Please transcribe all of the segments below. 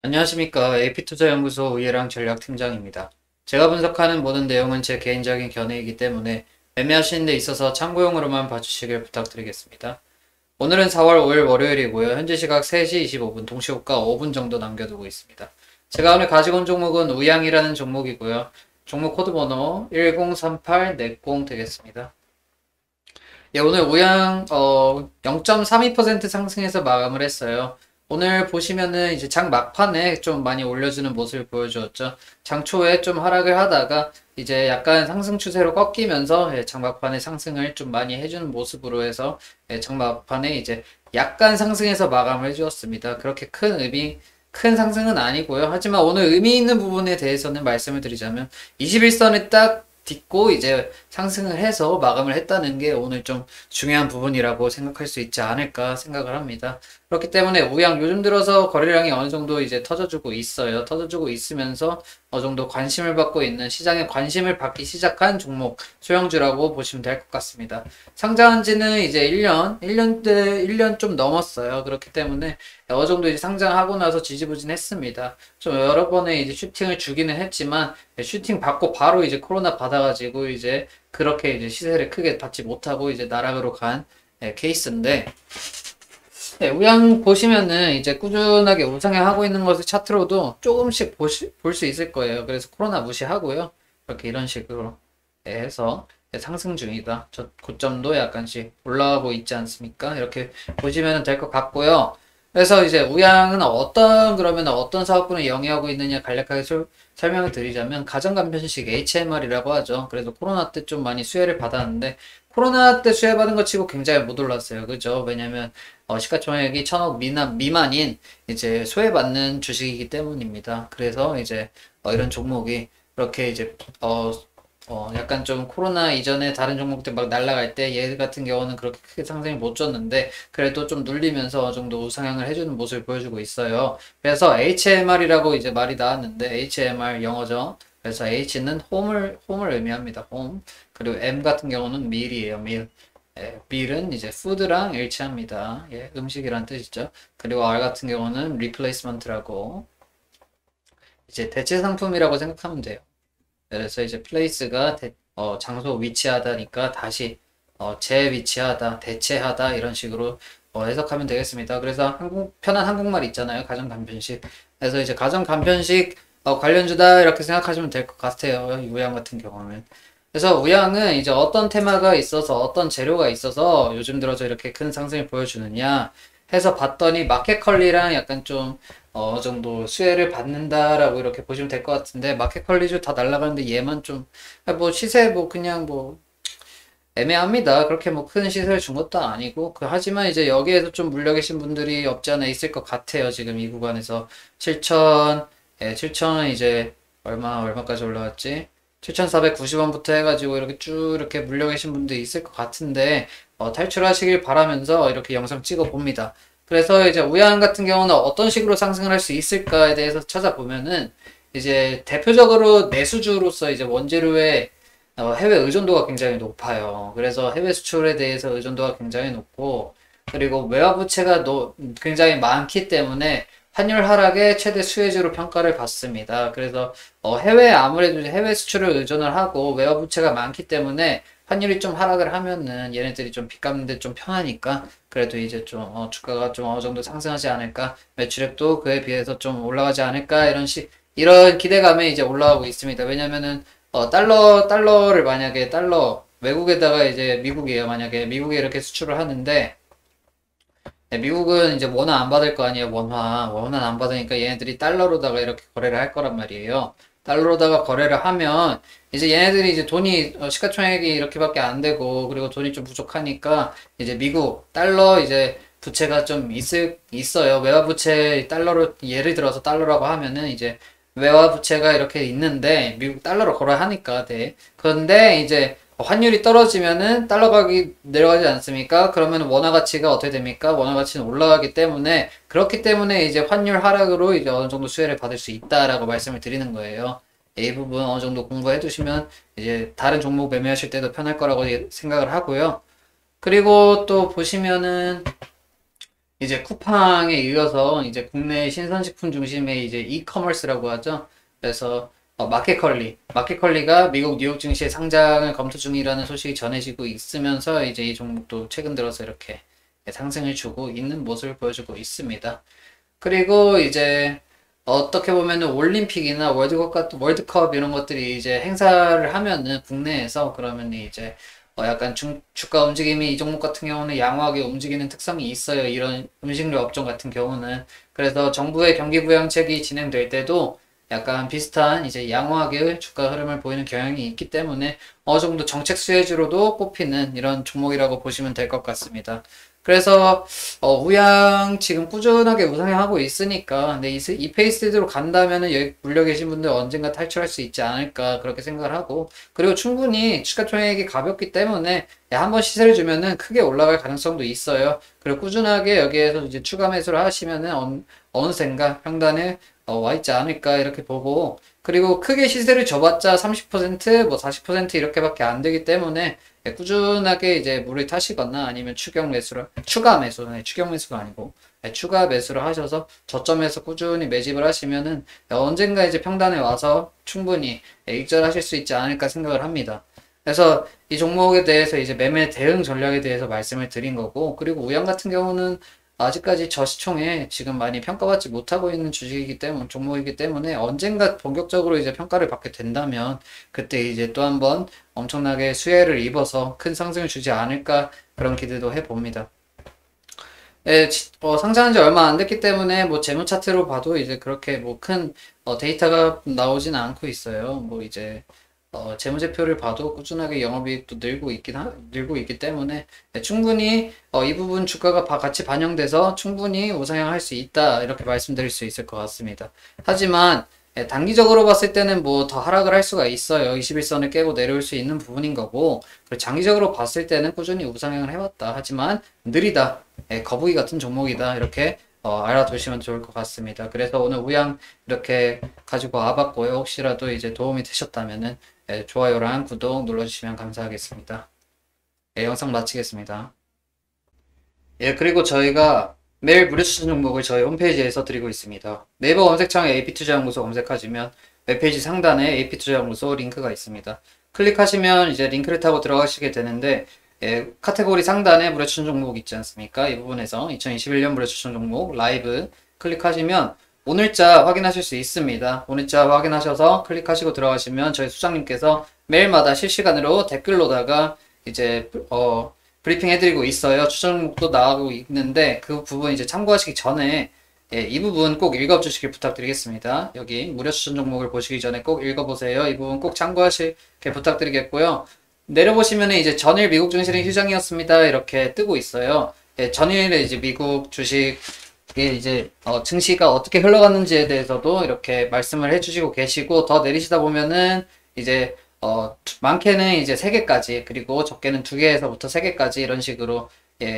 안녕하십니까. AP투자연구소 우예랑 전략팀장입니다. 제가 분석하는 모든 내용은 제 개인적인 견해이기 때문에 매매하시는 데 있어서 참고용으로만 봐주시길 부탁드리겠습니다. 오늘은 4월 5일 월요일이고요. 현재 시각 3시 25분, 동시호가 5분 정도 남겨두고 있습니다. 제가 오늘 가지고 온 종목은 우양이라는 종목이고요. 종목 코드 번호 103840 되겠습니다. 예, 오늘 우양 0.32% 상승해서 마감을 했어요. 오늘 보시면은 이제 장 막판에 좀 많이 올려주는 모습을 보여주었죠. 장 초에 좀 하락을 하다가 이제 약간 상승 추세로 꺾이면서 장 막판에 상승을 좀 많이 해주는 모습으로 해서 장 막판에 이제 약간 상승해서 마감을 해주었습니다. 그렇게 큰 상승은 아니고요. 하지만 오늘 의미 있는 부분에 대해서는 말씀을 드리자면 21선에 딱 딛고 이제 상승을 해서 마감을 했다는 게 오늘 좀 중요한 부분이라고 생각할 수 있지 않을까 생각을 합니다. 그렇기 때문에 우양 요즘 들어서 거래량이 어느 정도 이제 터져주고 있어요. 터져주고 있으면서 어느 정도 관심을 받고 있는 시장에 관심을 받기 시작한 종목 소형주라고 보시면 될 것 같습니다. 상장한 지는 이제 1년 좀 넘었어요. 그렇기 때문에 어느 정도 이제 상장하고 나서 지지부진했습니다. 좀 여러 번의 이제 슈팅을 주기는 했지만 슈팅 받고 바로 이제 코로나 받아가지고 이제 그렇게 이제 시세를 크게 받지 못하고 이제 나락으로 간 케이스인데 네, 우양 보시면은 이제 꾸준하게 우상향하고 있는 것을 차트로도 조금씩 볼 수 있을 거예요. 그래서 코로나 무시하고요. 이렇게 이런 식으로 해서 상승 중이다. 저 고점도 약간씩 올라가고 있지 않습니까? 이렇게 보시면 될 것 같고요. 그래서 이제 우양은 그러면 어떤 사업군을 영위하고 있느냐 간략하게 설명을 드리자면 가정간편식 HMR이라고 하죠. 그래서 코로나 때 좀 많이 수혜를 받았는데 코로나 때 수혜받은 것 치고 굉장히 못 올랐어요. 그죠? 왜냐면 시가총액이 1,000억 미만인 이제 소외받는 주식이기 때문입니다. 그래서 이제 이런 종목이 이렇게 이제 약간 좀 코로나 이전에 다른 종목들 막 날아갈 때 얘 같은 경우는 그렇게 크게 상승이 못 줬는데 그래도 좀 눌리면서 어느 정도 우상향을 해주는 모습을 보여주고 있어요. 그래서 HMR이라고 이제 말이 나왔는데 HMR 영어죠. 그래서 H는 홈을 의미합니다. 홈. 그리고 M 같은 경우는 밀이에요. 밀. 예, 밀은 이제 푸드랑 일치합니다. 예, 음식이란 뜻이죠. 그리고 R 같은 경우는 replacement라고 이제 대체 상품이라고 생각하면 돼요. 그래서 이제 place가 장소 위치하다니까 다시 재위치하다, 대체하다 이런 식으로 해석하면 되겠습니다. 그래서 편한 한국말 있잖아요. 가정 간편식. 그래서 이제 가정 간편식 관련주다 이렇게 생각하시면 될 것 같아요. 우양 같은 경우는. 그래서 우양은 이제 어떤 테마가 있어서 어떤 재료가 있어서 요즘 들어서 이렇게 큰 상승을 보여주느냐 해서 봤더니 마켓컬리랑 약간 좀 어느 정도 수혜를 받는다라고 이렇게 보시면 될 것 같은데 마켓컬리주 다 날아가는데 얘만 좀 뭐 시세 뭐 그냥 뭐 애매합니다. 그렇게 뭐 큰 시세를 준 것도 아니고 하지만 이제 여기에서 좀 물려 계신 분들이 없지 않아 있을 것 같아요. 지금 이 구간에서 7천 예, 7천 이제 얼마까지 올라왔지? 7,490원부터 해가지고 이렇게 쭉 이렇게 물려 계신 분들이 있을 것 같은데 탈출하시길 바라면서 이렇게 영상 찍어 봅니다. 그래서 이제 우양 같은 경우는 어떤 식으로 상승을 할 수 있을까에 대해서 찾아보면은 이제 대표적으로 내수주로서 이제 원재료의 해외 의존도가 굉장히 높아요. 그래서 해외 수출에 대해서 의존도가 굉장히 높고 그리고 외화 부채가 굉장히 많기 때문에 환율 하락의 최대 수혜주로 평가를 받습니다. 그래서 아무래도 해외 수출을 의존을 하고 외화 부채가 많기 때문에 환율이 좀 하락을 하면은 얘네들이 좀 빚 갚는데 좀 편하니까 그래도 이제 좀 주가가 좀 어느 정도 상승하지 않을까 매출액도 그에 비해서 좀 올라가지 않을까 이런 기대감에 이제 올라가고 있습니다. 왜냐면은 달러를 만약에 외국에다가 이제 미국이에요. 만약에 미국에 이렇게 수출을 하는데 네, 미국은 이제 원화 안 받을 거 아니에요. 원화 안 받으니까 얘네들이 달러로다가 이렇게 거래를 할 거란 말이에요. 달러로다가 거래를 하면 이제 얘네들이 이제 돈이 시가총액이 이렇게밖에 안 되고 그리고 돈이 좀 부족하니까 이제 미국 달러 이제 부채가 좀 있어요. 외화 부채 달러로 예를 들어서 달러라고 하면은 이제 외화 부채가 이렇게 있는데 미국 달러로 거래하니까 돼. 그런데 이제 환율이 떨어지면은 달러 가격이 내려가지 않습니까? 그러면 원화 가치가 어떻게 됩니까? 원화 가치는 올라가기 때문에 그렇기 때문에 이제 환율 하락으로 이제 어느 정도 수혜를 받을 수 있다라고 말씀을 드리는 거예요. 이 부분 어느 정도 공부해 두시면 이제 다른 종목 매매하실 때도 편할 거라고 생각을 하고요. 그리고 또 보시면은 이제 쿠팡에 이어서 이제 국내 신선식품 중심의 이제 이커머스라고 하죠. 그래서 마켓컬리가 미국 뉴욕 증시에 상장을 검토 중이라는 소식이 전해지고 있으면서 이제 이 종목도 최근 들어서 이렇게 상승을 주고 있는 모습을 보여주고 있습니다. 그리고 이제 어떻게 보면은 올림픽이나 월드컵 이런 것들이 이제 행사를 하면은 국내에서 그러면 이제 약간 주가 움직임이 이 종목 같은 경우는 양호하게 움직이는 특성이 있어요. 이런 음식료 업종 같은 경우는. 그래서 정부의 경기 부양책이 진행될 때도 약간 비슷한 이제 양호하게 주가 흐름을 보이는 경향이 있기 때문에 어느 정도 정책 수혜주로도 꼽히는 이런 종목이라고 보시면 될 것 같습니다. 그래서 우양 지금 꾸준하게 우상향하고 있으니까 근데 이 페이스대로 간다면은 여기 물려 계신 분들 언젠가 탈출할 수 있지 않을까 그렇게 생각을 하고 그리고 충분히 시가총액이 가볍기 때문에 한번 시세를 주면은 크게 올라갈 가능성도 있어요. 그리고 꾸준하게 여기에서 이제 추가 매수를 하시면은 어느샌가 평단에 와 있지 않을까 이렇게 보고 그리고 크게 시세를 줘봤자 30%뭐 40% 이렇게밖에 안 되기 때문에 꾸준하게 이제 물을 타시거나 아니면 추가 매수, 추격 매수가 아니고 추가 매수를 하셔서 저점에서 꾸준히 매집을 하시면은 언젠가 이제 평단에 와서 충분히 익절하실 수 있지 않을까 생각을 합니다. 그래서 이 종목에 대해서 이제 매매 대응 전략에 대해서 말씀을 드린 거고 그리고 우양 같은 경우는 아직까지 저시총에 지금 많이 평가받지 못하고 있는 종목이기 때문에 언젠가 본격적으로 이제 평가를 받게 된다면 그때 이제 또 한번 엄청나게 수혜를 입어서 큰 상승을 주지 않을까 그런 기대도 해봅니다. 예, 상장한 지 얼마 안 됐기 때문에 뭐 재무 차트로 봐도 이제 그렇게 뭐 큰 데이터가 나오지는 않고 있어요. 뭐 이제 재무제표를 봐도 꾸준하게 영업이익도 늘고 있기 때문에 충분히 이 부분 주가가 같이 반영돼서 충분히 우상향할 수 있다 이렇게 말씀드릴 수 있을 것 같습니다. 하지만 단기적으로 봤을 때는 뭐 더 하락을 할 수가 있어요. 21선을 깨고 내려올 수 있는 부분인 거고 그리고 장기적으로 봤을 때는 꾸준히 우상향을 해왔다. 하지만 느리다. 거북이 같은 종목이다. 이렇게 알아두시면 좋을 것 같습니다. 그래서 오늘 우양 이렇게 가지고 와봤고요. 혹시라도 이제 도움이 되셨다면은 좋아요랑 구독 눌러주시면 감사하겠습니다. 영상 마치겠습니다. 그리고 저희가 매일 무료 추천 종목을 저희 홈페이지에서 드리고 있습니다. 네이버 검색창에 AP투자연구소 검색하시면 웹페이지 상단에 AP투자연구소 링크가 있습니다. 클릭하시면 이제 링크를 타고 들어가시게 되는데 카테고리 상단에 무료 추천 종목 있지 않습니까? 이 부분에서 2021년 무료 추천 종목 라이브 클릭하시면 오늘자 확인하실 수 있습니다. 오늘자 확인하셔서 클릭하시고 들어가시면 저희 수장님께서 매일마다 실시간으로 댓글로다가 이제 브리핑 해드리고 있어요. 추천 종목도 나가고 있는데 그 부분 이제 참고하시기 전에 이 부분 꼭 읽어주시길 부탁드리겠습니다. 여기 무료 추천 종목을 보시기 전에 꼭 읽어보세요. 이 부분 꼭 참고하시길 부탁드리겠고요. 내려보시면 이제 전일 미국 증시는 휴장이었습니다. 이렇게 뜨고 있어요. 전일에 이제 미국 주식 이제 증시가 어떻게 흘러갔는지에 대해서도 이렇게 말씀을 해주시고 계시고 더 내리시다 보면은 이제 많게는 이제 3개까지 그리고 적게는 2개에서부터 3개까지 이런 식으로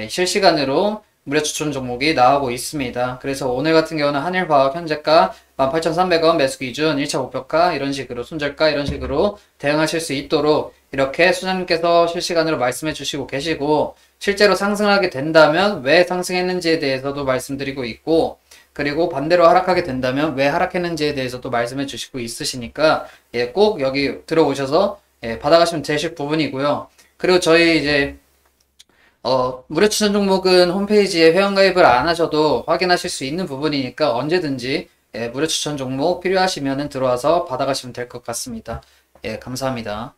실시간으로 무료 추천 종목이 나오고 있습니다. 그래서 오늘 같은 경우는 한일화학 현재가 18,300원 매수 기준 1차 목표가 이런 식으로 손절가 이런 식으로 대응하실 수 있도록 이렇게 수장님께서 실시간으로 말씀해 주시고 계시고 실제로 상승하게 된다면 왜 상승했는지에 대해서도 말씀드리고 있고 그리고 반대로 하락하게 된다면 왜 하락했는지에 대해서도 말씀해 주시고 있으시니까 꼭 여기 들어오셔서 받아가시면 되실 부분이고요. 그리고 저희 이제 무료 추천 종목은 홈페이지에 회원가입을 안 하셔도 확인하실 수 있는 부분이니까 언제든지 무료 추천 종목 필요하시면 들어와서 받아가시면 될 것 같습니다. 감사합니다.